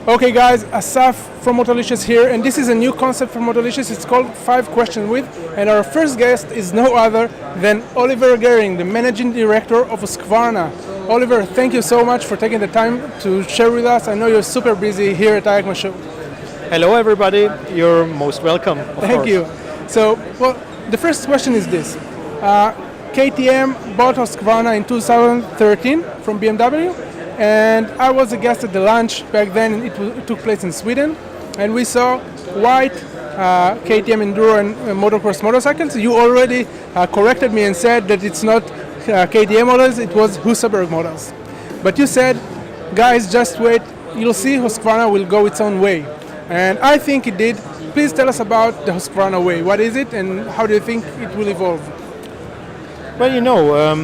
Okay guys, Asaf from Motolixious here, and this is a new concept for Motolixious. It's called 5 Questions With, and our first guest is no other than Oliver Göhring, the Managing Director of Husqvarna. Oliver, thank you so much for taking the time to share with us. I know you're super busy here at EICMA show. Hello everybody, you're most welcome. Thank you. So, well, the first question is this. KTM bought Husqvarna in 2013 from BMW, and I was a guest at the launch back then. It took place in Sweden, and we saw white KTM enduro and motocross motorcycles. You already corrected me and said that it's not KTM models, it was Husqvarna models. But you said, guys, just wait, you'll see Husqvarna will go its own way. And I think it did. Please tell us about the Husqvarna Way. What is it and how do you think it will evolve? Well, you know,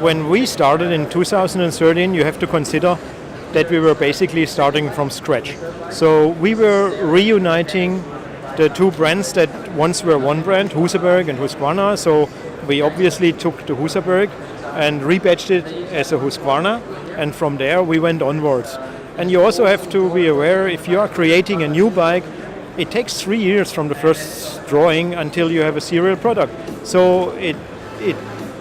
when we started in 2013, you have to consider that we were basically starting from scratch. So we were reuniting the two brands that once were one brand, Husqvarna and Husqvarna. So we obviously took the Husqvarna and rebadged it as a Husqvarna, and from there we went onwards. And you also have to be aware, if you are creating a new bike, it takes 3 years from the first drawing until you have a serial product. So it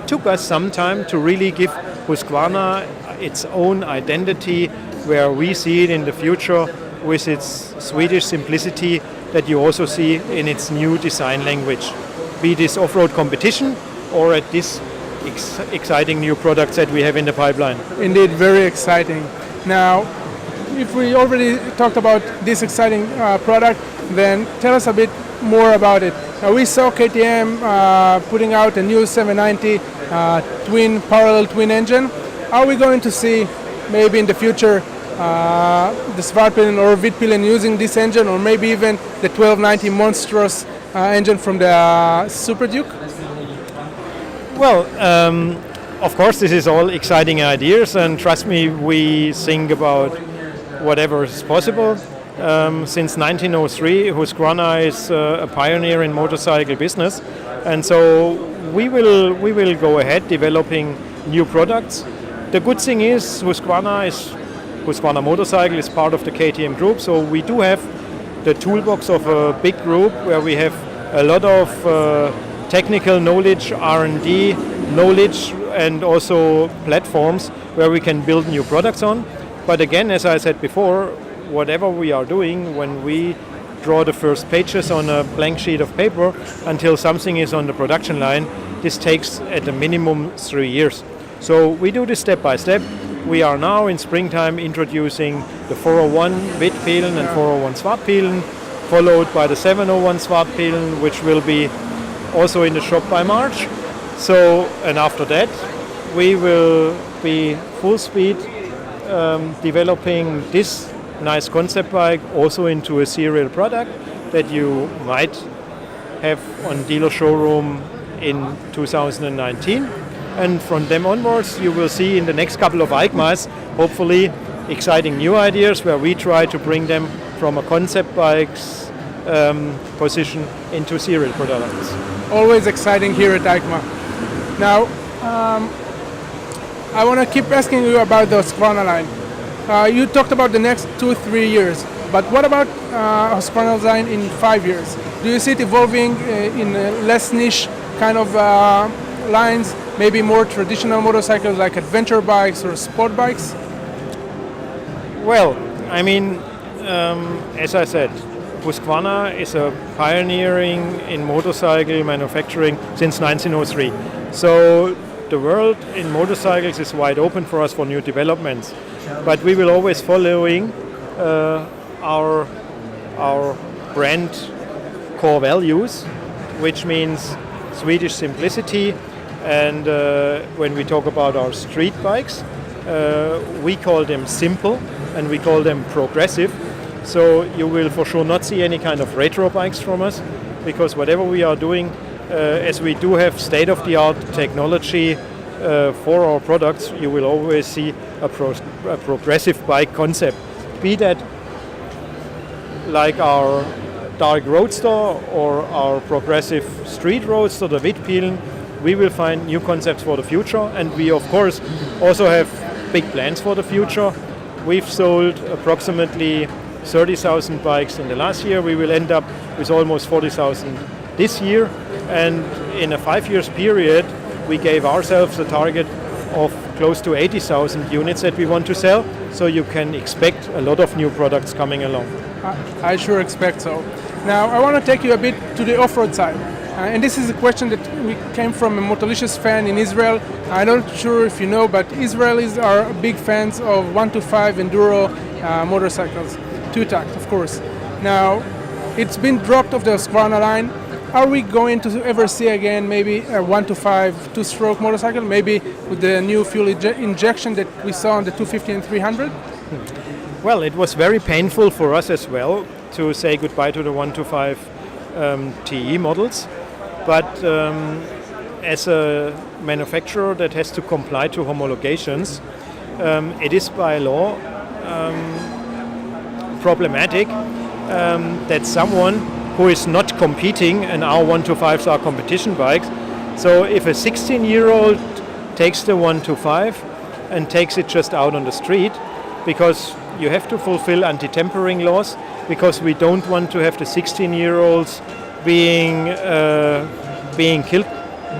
took us some time to really give Husqvarna its own identity, where we see it in the future with its Swedish simplicity that you also see in its new design language, be this off-road competition or at this exciting new products that we have in the pipeline. Indeed, very exciting. Now, if we already talked about this exciting product, then tell us a bit more about it. We saw KTM putting out a new 790 parallel twin engine. Are we going to see maybe in the future the Svartpilen or Vitpilen using this engine, or maybe even the 1290 monstrous engine from the Super Duke? Well, of course this is all exciting ideas, and trust me, we think about whatever is possible. Since 1903, Husqvarna is a pioneer in motorcycle business, and so we will go ahead developing new products. The good thing is Husqvarna Motorcycle is part of the KTM group, so we do have the toolbox of a big group where we have a lot of technical knowledge, R&D knowledge, and also platforms where we can build new products on. But again, as I said before, whatever we are doing, when we draw the first pages on a blank sheet of paper until something is on the production line, this takes at a minimum 3 years. So we do this step by step. We are now in springtime introducing the 401 Vitpilen and 401 Svartpilen, followed by the 701 Svartpilen, which will be also in the shop by March. So, and after that, we will be full speed developing this nice concept bike also into a serial product that you might have on dealer showroom in 2019. And from them onwards, you will see in the next couple of EICMAs, hopefully, exciting new ideas where we try to bring them from a concept bike's position into serial products. Always exciting here at EICMA. Now, I want to keep asking you about the Husqvarna line. You talked about the next 2-3 years, but what about Husqvarna line in 5 years? Do you see it evolving in less niche kind of lines, maybe more traditional motorcycles like adventure bikes or sport bikes? Well, I mean, as I said, Husqvarna is a pioneering in motorcycle manufacturing since 1903. So the world in motorcycles is wide open for us for new developments. But we will always following our brand core values, which means Swedish simplicity. And when we talk about our street bikes, we call them simple and we call them progressive. So you will for sure not see any kind of retro bikes from us, because whatever we are doing, as we do have state-of-the-art technology for our products, you will always see a progressive bike concept. Be that like our dark roadster or our progressive street roadster, the Vitpilen, we will find new concepts for the future, and we of course also have big plans for the future. We've sold approximately 30,000 bikes in the last year. We will end up with almost 40,000 this year. And in a 5 years period, we gave ourselves a target of close to 80,000 units that we want to sell. So you can expect a lot of new products coming along. I sure expect so. Now, I want to take you a bit to the off-road side. And this is a question that we came from a Motolixious fan in Israel. I'm not sure if you know, but Israelis are big fans of 125 enduro motorcycles, two-tact, of course. Now, it's been dropped off the Husqvarna line. Are we going to ever see again maybe a 125 two-stroke motorcycle, maybe with the new fuel injection that we saw on the 250 and 300? Well, it was very painful for us as well to say goodbye to the 125 TE models. But as a manufacturer that has to comply to homologations, it is by law problematic that someone who is not competing, and our 125s are competition bikes, so if a 16-year-old takes the 125 and takes it just out on the street, because you have to fulfill anti-tampering laws, because we don't want to have the 16-year-olds being killed,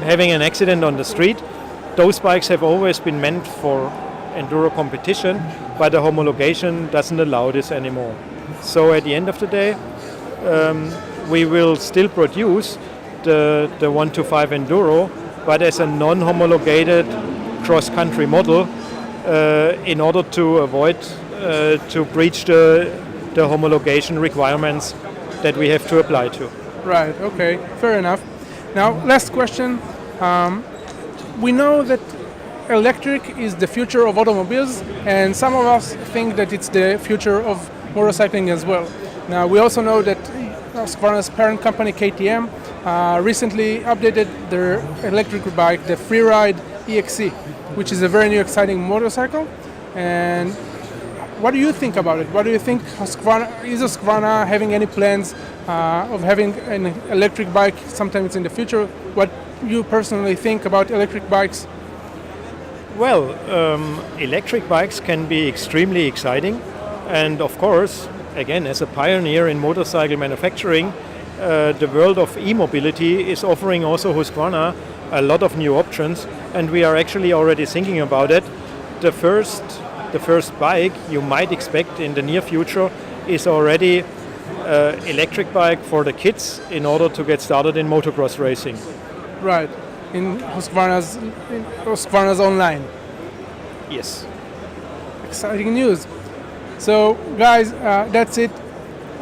having an accident on the street. Those bikes have always been meant for enduro competition, but the homologation doesn't allow this anymore. So at the end of the day, we will still produce the 125 enduro, but as a non-homologated cross-country model, in order to avoid to breach the homologation requirements that we have to apply to. Right, okay, fair enough. Now, last question. We know that electric is the future of automobiles, and some of us think that it's the future of motorcycling as well. Now, we also know that Husqvarna's parent company, KTM, recently updated their electric bike, the Freeride EXC, which is a very new, exciting motorcycle. And what do you think about it? What do you think is Husqvarna having any plans of having an electric bike sometime in the future? What you personally think about electric bikes? Well, electric bikes can be extremely exciting, and of course, again, as a pioneer in motorcycle manufacturing, the world of e-mobility is offering also Husqvarna a lot of new options, and we are actually already thinking about it. The first bike you might expect in the near future is already electric bike for the kids in order to get started in motocross racing. Right, in Husqvarna's online. Yes. Exciting news. So, guys, that's it.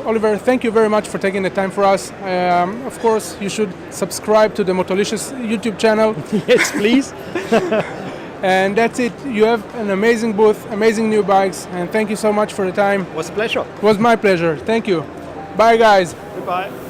Oliver, thank you very much for taking the time for us. Of course, you should subscribe to the Motolixious YouTube channel. Yes, please. And that's it. You have an amazing booth, amazing new bikes, and thank you so much for the time. It was a pleasure. It was my pleasure. Thank you. Bye, guys. Goodbye.